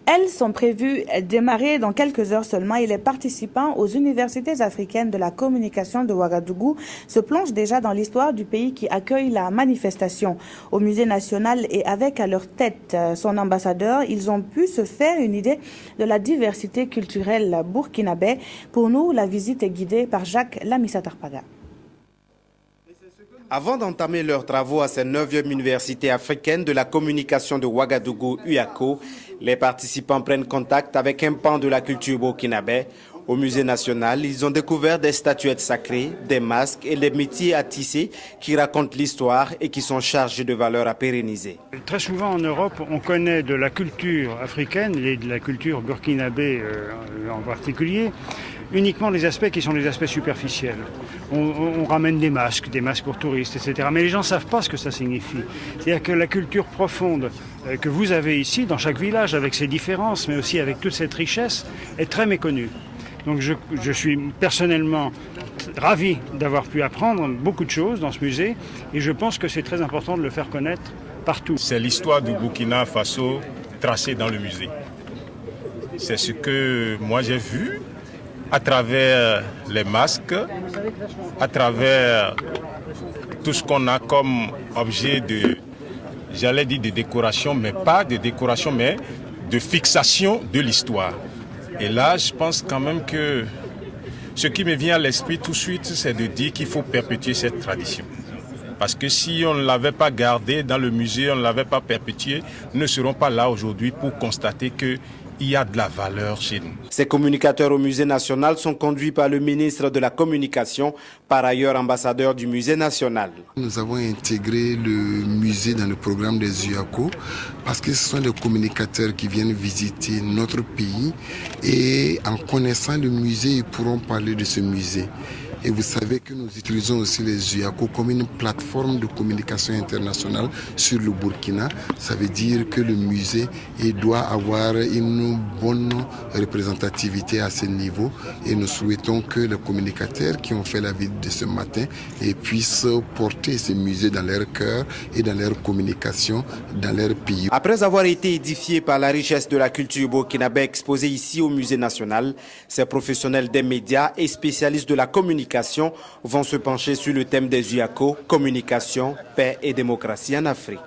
Elles sont prévues démarrer dans quelques heures seulement et les participants aux universités africaines de la communication de Ouagadougou se plongent déjà dans l'histoire du pays qui accueille la manifestation. Au musée national et avec à leur tête son ambassadeur, ils ont pu se faire une idée de la diversité culturelle burkinabé. Pour nous, la visite est guidée par Jacques Lamissa-Tarpaga. Avant d'entamer leurs travaux à cette 9e université africaine de la communication de Ouagadougou, UACO, les participants prennent contact avec un pan de la culture burkinabé. Au musée national, ils ont découvert des statuettes sacrées, des masques et les métiers à tisser qui racontent l'histoire et qui sont chargés de valeurs à pérenniser. Très souvent en Europe, on connaît de la culture africaine et de la culture burkinabé en particulier, uniquement les aspects qui sont les aspects superficiels. On ramène des masques pour touristes, etc. Mais les gens ne savent pas ce que ça signifie. C'est-à-dire que la culture profonde que vous avez ici, dans chaque village, avec ses différences, mais aussi avec toute cette richesse, est très méconnue. Donc je suis personnellement ravi d'avoir pu apprendre beaucoup de choses dans ce musée et je pense que c'est très important de le faire connaître partout. C'est l'histoire du Burkina Faso tracée dans le musée. C'est ce que moi j'ai vu à travers les masques, à travers tout ce qu'on a comme objet de, j'allais dire de décoration, mais pas de décoration, mais de fixation de l'histoire. Et là, je pense quand même que ce qui me vient à l'esprit tout de suite, c'est de dire qu'il faut perpétuer cette tradition. Parce que si on ne l'avait pas gardée dans le musée, on ne l'avait pas perpétuée, nous ne serons pas là aujourd'hui pour constater qu'il y a de la valeur chez nous. Ces communicateurs au musée national sont conduits par le ministre de la Communication, par ailleurs ambassadeur du musée national. Nous avons intégré le musée dans le programme des UACO parce que ce sont des communicateurs qui viennent visiter notre pays et en connaissant le musée, ils pourront parler de ce musée. Et vous savez que nous utilisons aussi les UACO comme une plateforme de communication internationale sur le Burkina. Ça veut dire que le musée doit avoir une bonne représentativité à ce niveau. Et nous souhaitons que les communicateurs qui ont fait la visite de ce matin puissent porter ce musée dans leur cœur et dans leur communication dans leur pays. Après avoir été édifiés par la richesse de la culture burkinabé exposée ici au musée national, ces professionnels des médias et spécialistes de la communication vont se pencher sur le thème des UACO, communication, paix et démocratie en Afrique.